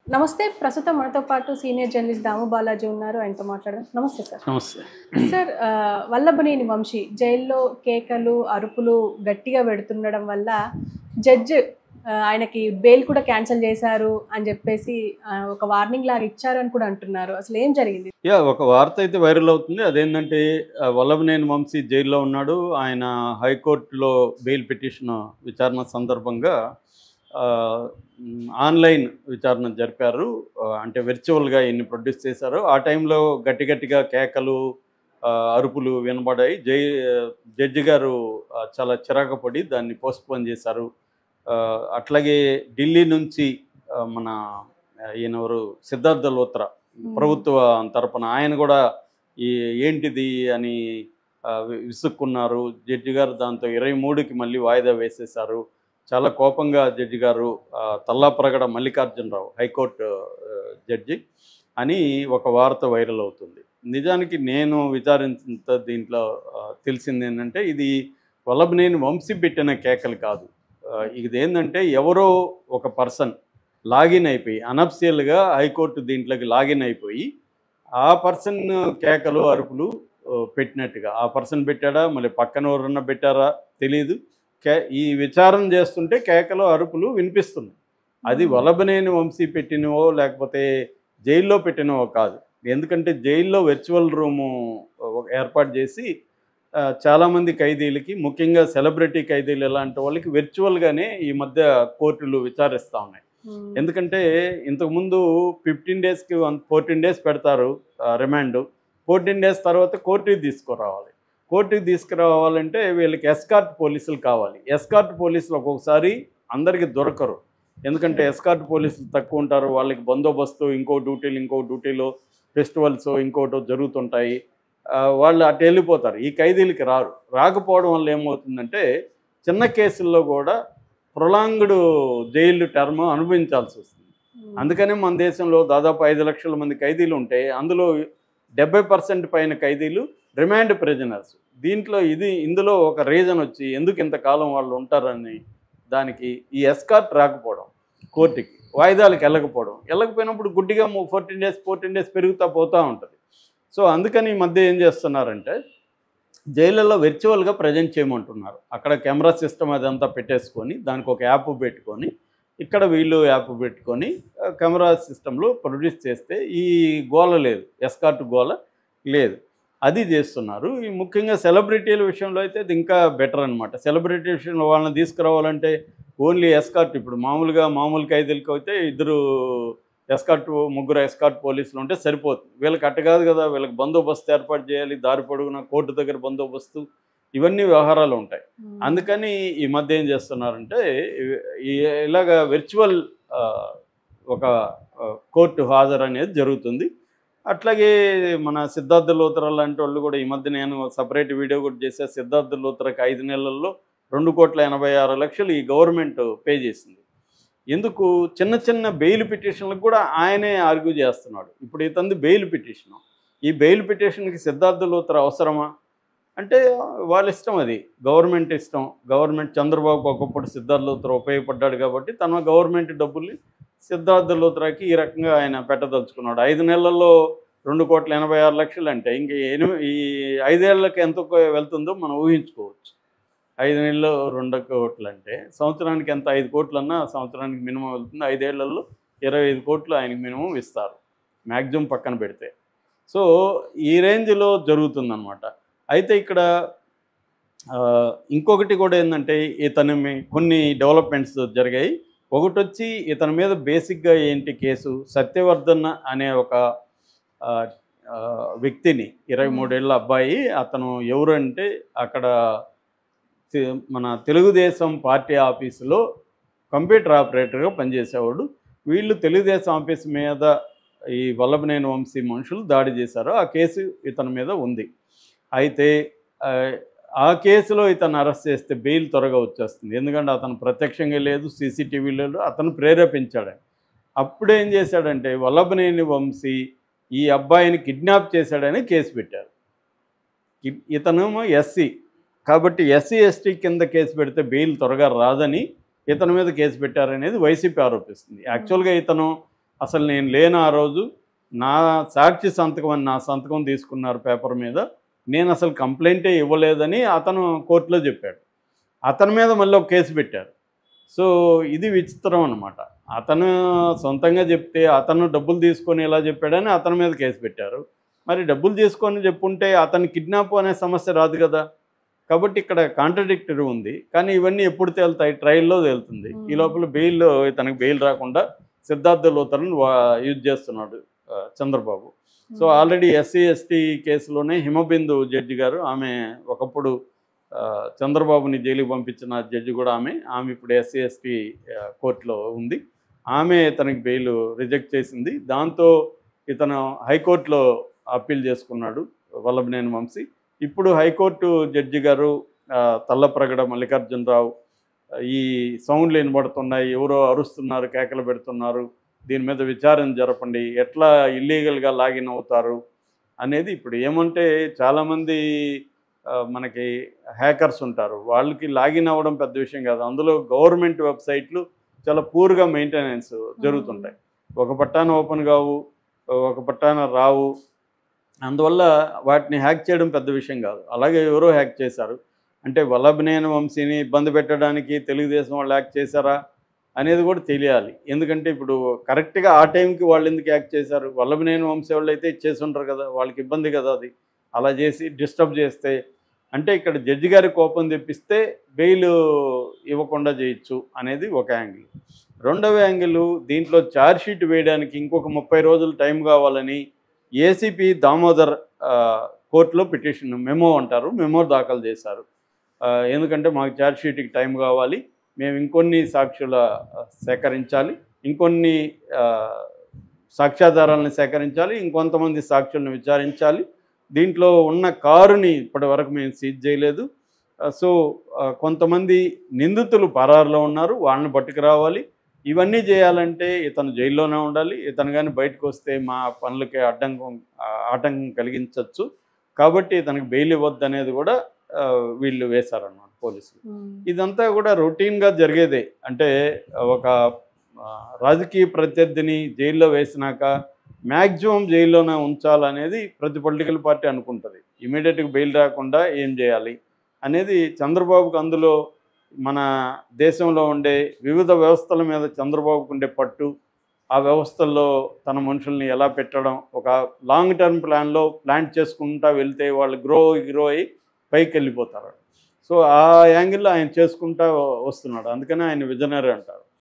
నమస్తే. ప్రస్తుతం మనతో పాటు సీనియర్ జర్నలిస్ట్ దాము బాలాజీ ఉన్నారు. ఆయనతో మాట్లాడదాం. నమస్తే సార్. నమస్తే. సార్ వల్లభనేని వంశీ జైల్లో కేకలు, అరుపులు గట్టిగా పెడుతుండడం వల్ల జడ్జ్ ఆయనకి బెయిల్ కూడా క్యాన్సిల్ చేశారు అని చెప్పేసి ఒక వార్నింగ్ లాగా ఇచ్చారు అని కూడా అంటున్నారు. అసలు ఏం జరిగింది? ఒక వార్త అయితే వైరల్ అవుతుంది. అదేంటంటే వల్లభనేని వంశీ జైల్లో ఉన్నాడు. ఆయన హైకోర్టులో బెయిల్ పిటిషన్ విచారణ సందర్భంగా ఆన్లైన్ విచారణ జరిపారు. అంటే వర్చువల్గా ఎన్ని ప్రొడ్యూస్ చేశారో ఆ టైంలో గట్టిగా కేకలు, అరుపులు వినబడాయి. జడ్జి గారు చాలా చిరాకు పడి దాన్ని పోస్ట్పోన్ చేశారు. అట్లాగే ఢిల్లీ నుంచి మన ఈయనెవరు సిద్ధార్థ లోత్రా ప్రభుత్వ తరపున ఆయన కూడా ఏంటిది అని విసుక్కున్నారు. జడ్జి గారు దాంతో 23కి మళ్ళీ వాయిదా వేసేశారు. చాలా కోపంగా జడ్జి గారు తల్లాప్రగడ మల్లికార్జునరావు హైకోర్టు జడ్జి అని ఒక వార్త వైరల్ అవుతుంది. నిజానికి నేను విచారించిన దీంట్లో తెలిసింది ఏంటంటే ఇది వల్లభనేని వంశీ పెట్టిన కేకలు కాదు. ఇది ఏంటంటే ఎవరో ఒక పర్సన్ లాగిన్ అయిపోయి అనఫిషియల్గా హైకోర్టు దీంట్లోకి లాగిన్ అయిపోయి ఆ పర్సన్ కేకలు అరుపులు పెట్టినట్టుగా ఆ పర్సన్ పెట్టాడా మళ్ళీ పక్కన ఎవరన్నా పెట్టారా తెలీదు. ఈ విచారణ చేస్తుంటే కేకలు అరుపులు వినిపిస్తున్నాయి. అది వల్లభనేని వంశీ పెట్టినవో లేకపోతే జైల్లో పెట్టినవో కాదు. ఎందుకంటే జైల్లో వర్చువల్ రూము ఏర్పాటు చేసి చాలామంది ఖైదీలకి ముఖ్యంగా సెలబ్రిటీ ఖైదీలు ఇలాంటి వాళ్ళకి వర్చువల్గానే ఈ మధ్య కోర్టులు విచారిస్తూ ఉన్నాయి. ఎందుకంటే ఇంతకుముందు 15 డేస్కి 14 డేస్ పెడతారు రిమాండ్. 14 డేస్ తర్వాత కోర్టుకి తీసుకురావాలి. కోర్టుకి తీసుకురావాలంటే వీళ్ళకి ఎస్కార్ట్ పోలీసులు కావాలి. ఎస్కార్ట్ పోలీసులు ఒక్కొక్కసారి అందరికీ దొరకరు. ఎందుకంటే ఎస్కార్ట్ పోలీసులు తక్కువ ఉంటారు. వాళ్ళకి బందోబస్తు ఇంకో డ్యూటీలో ఫెస్టివల్స్ ఇంకోటో జరుగుతుంటాయి. వాళ్ళు అటు వెళ్ళిపోతారు. ఈ ఖైదీలకి రాకపోవడం వల్ల ఏమవుతుందంటే చిన్న కేసుల్లో కూడా ప్రొలాంగ్డ్ జైలు టర్మ్ అనుభవించాల్సి వస్తుంది. అందుకనే మన దేశంలో దాదాపు 5 లక్షల మంది ఖైదీలు ఉంటే అందులో 70% పైన ఖైదీలు రిమాండ్ ప్రిజనర్స్. ఇందులో ఒక రీజన్ వచ్చి ఎందుకు ఇంతకాలం వాళ్ళు ఉంటారని దానికి ఈ ఎస్కార్ట్ రాకపోవడం, కోర్టుకి వాయిదాలకు వెళ్ళకపోయినప్పుడు గుడ్డిగా 14 డేస్ పెరుగుతూ పోతూ ఉంటుంది. సో అందుకని ఈ మధ్య ఏం చేస్తున్నారంటే జైళ్ళల్లో వర్చువల్గా ప్రజెంట్ చేయమంటున్నారు. అక్కడ కెమెరా సిస్టమ్ అదంతా పెట్టేసుకొని దానికి ఒక యాప్ పెట్టుకొని ఇక్కడ వీళ్ళు యాప్ పెట్టుకొని కెమెరా సిస్టంలో ప్రొడ్యూస్ చేస్తే ఈ గోల లేదు, ఎస్కార్ట్ గోల లేదు. అది చేస్తున్నారు. ఈ ముఖ్యంగా సెలబ్రిటీల విషయంలో అయితే ఇది ఇంకా బెటర్ అనమాట. సెలబ్రిటీ విషయంలో వాళ్ళని తీసుకురావాలంటే ఓన్లీ ఎస్కార్ట్. ఇప్పుడు మామూలు ఖైదీలకు అయితే ముగ్గురు ఎస్కార్ట్ పోలీసులు ఉంటే సరిపోతుంది. వీళ్ళకి అట్ట కాదు కదా, వీళ్ళకి బందోబస్తు ఏర్పాటు చేయాలి. దారి పొడుగున కోర్టు దగ్గర బందోబస్తు ఇవన్నీ వ్యవహారాలు ఉంటాయి. అందుకని ఈ మధ్య ఏం చేస్తున్నారంటే ఇలాగ వర్చువల్ ఒక కోర్టు హాజరు అనేది జరుగుతుంది. అట్లాగే మన సిద్ధార్థ లోత్రా లాంటి వాళ్ళు కూడా ఈ మధ్య నేను సపరేట్ వీడియో కూడా చేసే సిద్ధార్థ లోత్రాకి 5 నెలల్లో 2,86,00,000 ఈ గవర్నమెంట్ పే చేసింది. ఎందుకు? చిన్న బెయిల్ పిటిషన్లకు కూడా ఆయనే ఆర్గ్యూ చేస్తున్నాడు. ఇప్పుడు ఇతంది బెయిల్ పిటిషను. ఈ బెయిల్ పిటిషన్కి సిద్ధార్థ లోత్రా అవసరమా అంటే వాళ్ళ ఇష్టం, అది గవర్నమెంట్ ఇష్టం. గవర్నమెంట్ చంద్రబాబుకు ఒకప్పుడు సిద్ధార్థ లోత్రా ఉపయోగపడ్డాడు కాబట్టి తన గవర్నమెంట్ డబ్బుల్ని సిద్ధార్థ లోత్రాకి ఈ రకంగా ఆయన పెట్టదలుచుకున్నాడు. 5 నెలల్లో 2,86,00,000 అంటే ఈ 5 ఏళ్ళకి ఎంత వెళ్తుందో మనం ఊహించుకోవచ్చు. 5 నెలల్లో 2 కోట్లు అంటే సంవత్సరానికి ఎంత? 5 కోట్లన్నా సంవత్సరానికి మినిమం వెళ్తుంది. 5 ఏళ్లలో 25 కోట్లు ఆయనకి మినిమం ఇస్తారు, మ్యాక్సిమం పక్కన పెడితే. సో ఈ రేంజ్లో జరుగుతుందన్నమాట. అయితే ఇక్కడ ఇంకొకటి కూడా ఏంటంటే కొన్ని డెవలప్మెంట్స్ జరిగాయి. ఒకటి వచ్చి ఇతని మీద బేసిక్గా ఏంటి కేసు, సత్యవర్ధన్ అనే ఒక వ్యక్తిని 23 ఏళ్ళ అబ్బాయి, అతను ఎవరు అంటే అక్కడ మన తెలుగుదేశం పార్టీ ఆఫీసులో కంప్యూటర్ ఆపరేటర్గా పనిచేసేవాడు. వీళ్ళు తెలుగుదేశం ఆఫీస్ మీద ఈ వల్లభనేని వంశీ మనుషులు దాడి చేశారు. ఆ కేసు ఇతని మీద ఉంది. అయితే ఆ కేసులో ఇతను అరెస్ట్ చేస్తే బెయిల్ త్వరగా వచ్చేస్తుంది. ఎందుకంటే అతను ప్రత్యక్షంగా లేదు, సీసీటీవీలో అతను ప్రేరేపించాడని. అప్పుడు ఏం చేశాడంటే వల్లభనేని వంశీ ఈ అబ్బాయిని కిడ్నాప్ చేశాడని కేసు పెట్టారు. ఇతనేమో ఎస్సీ కాబట్టి ఎస్సీ ఎస్టీ కింద కేసు పెడితే బెయిల్ త్వరగా రాదని ఇతని మీద కేసు పెట్టారనేది వైసీపీ ఆరోపిస్తుంది. యాక్చువల్గా ఇతను అసలు నేను లేను ఆ రోజు, నా సాక్షి సంతకం అని నా సంతకం తీసుకున్నారు పేపర్ మీద, నేను అసలు కంప్లైంటే ఇవ్వలేదని అతను కోర్టులో చెప్పాడు. అతని మీద మళ్ళీ ఒక కేసు పెట్టారు. సో ఇది విచిత్రం అనమాట. అతను సొంతంగా చెప్తే అతను డబ్బులు తీసుకొని ఇలా చెప్పాడని అతని మీద కేసు పెట్టారు. మరి డబ్బులు తీసుకొని చెప్పుంటే అతను కిడ్నాప్ అనే సమస్య రాదు కదా. కాబట్టి ఇక్కడ కాంట్రడిక్టరీ ఉంది. కానీ ఇవన్నీ ఎప్పుడు తేలుతాయి? ట్రయల్లో తేలుతుంది. ఈ లోపల బెయిల్, తనకు బెయిల్ రాకుండా సిద్ధార్థ లూథర్ని యూజ్ చేస్తున్నాడు Chandrababu. So already SC ST కేసులోనే హిమబిందు జడ్జి గారు, ఆమె ఒకప్పుడు చంద్రబాబుని జైలుకి పంపించిన జడ్జి కూడా ఆమె ఇప్పుడు ఎస్సీ ఎస్టీ కోర్టులో ఉంది. ఆమె తనకి బెయిల్ రిజెక్ట్ చేసింది. దాంతో ఇతను హైకోర్టులో అప్పీల్ చేసుకున్నాడు వల్లభనేని వంశీ. ఇప్పుడు హైకోర్టు జడ్జి గారు తల్లప్రగడ మల్లికార్జునరావు, ఈ సౌండ్లు వినబడుతున్నాయి, ఎవరో అరుస్తున్నారు, కేకలు పెడుతున్నారు, దీని మీద విచారణ జరపండి, ఎట్లా ఇల్లీగల్గా లాగిన్ అవుతారు అనేది. ఇప్పుడు ఏమంటే చాలామంది మనకి హ్యాకర్స్ ఉంటారు, వాళ్ళకి లాగిన్ అవ్వడం పెద్ద విషయం కాదు. అందులో గవర్నమెంట్ వెబ్సైట్లు చాలా పూర్గా మెయింటెనెన్స్ జరుగుతుంటాయి. ఒక పట్టాన ఓపెన్ కావు, ఒక పట్టాన రావు. అందువల్ల వాటిని హ్యాక్ చేయడం పెద్ద విషయం కాదు. అలాగే ఎవరో హ్యాక్ చేశారు అంటే వల్లభనేని వంశీని ఇబ్బంది పెట్టడానికి తెలుగుదేశం వాళ్ళు హ్యాక్ చేశారా అనేది కూడా తెలియాలి. ఎందుకంటే ఇప్పుడు కరెక్ట్గా ఆ టైంకి వాళ్ళు ఎందుకు హ్యాక్ చేశారు? వల్లభనేని వంశీ వాళ్ళు అయితే చేసి ఉంటారు కదా, వాళ్ళకి ఇబ్బంది కదా అది. అలా చేసి డిస్టర్బ్ చేస్తే అంటే ఇక్కడ జడ్జి గారి కోపం తెప్పిస్తే బెయిల్ ఇవ్వకుండా చేయొచ్చు అనేది ఒక యాంగిల్. రెండవ యాంగిల్, దీంట్లో ఛార్జ్షీట్ వేయడానికి ఇంకొక 30 రోజులు టైం కావాలని ఏసీపీ దామోదర్ కోర్టులో పిటిషన్, మెమో అంటారు, మెమో దాఖలు చేశారు. ఎందుకంటే మాకు ఛార్జ్షీట్కి టైం కావాలి, మేము ఇంకొన్ని సాక్షుల సేకరించాలి, ఇంకొన్ని సాక్ష్యాధారాలను సేకరించాలి, ఇంకొంతమంది సాక్షులను విచారించాలి, దీంట్లో ఉన్న కారుని ఇప్పటి వరకు మేము సీజ్ చేయలేదు. సో కొంతమంది నిందితులు పరారులో ఉన్నారు, వాళ్ళని పట్టుకురావాలి. ఇవన్నీ చేయాలంటే ఇతను జైల్లోనే ఉండాలి. ఇతను కానీ బయటకు వస్తే మా పనులకి ఆటంకం కలిగించవచ్చు. కాబట్టి ఇతనికి బెయిల్ ఇవ్వద్దు అనేది కూడా వీళ్ళు వేశారన్నమాట పోలీసులు. ఇదంతా కూడా రొటీన్గా జరిగేదే. అంటే ఒక రాజకీయ ప్రత్యర్థిని జైల్లో వేసినాక మ్యాక్సిమం జైల్లోనే ఉంచాలనేది ప్రతి పొలిటికల్ పార్టీ అనుకుంటుంది. ఇమీడియట్గా బెయిల్ రాకుండా ఏం చేయాలి అనేది చంద్రబాబుకు, అందులో మన దేశంలో ఉండే వివిధ వ్యవస్థల మీద చంద్రబాబుకు ఉండే పట్టు, ఆ వ్యవస్థల్లో తన మనుషుల్ని ఎలా పెట్టడం, ఒక లాంగ్ టర్మ్ ప్లాన్లో ప్లాన్ చేసుకుంటా వెళ్తే వాళ్ళు గ్రో అయ్యి పైకి వెళ్ళిపోతారు. సో ఆ యాంగిల్లో ఆయన చేసుకుంటా వస్తున్నాడు. అందుకనే ఆయన విజనరీ అంటారు.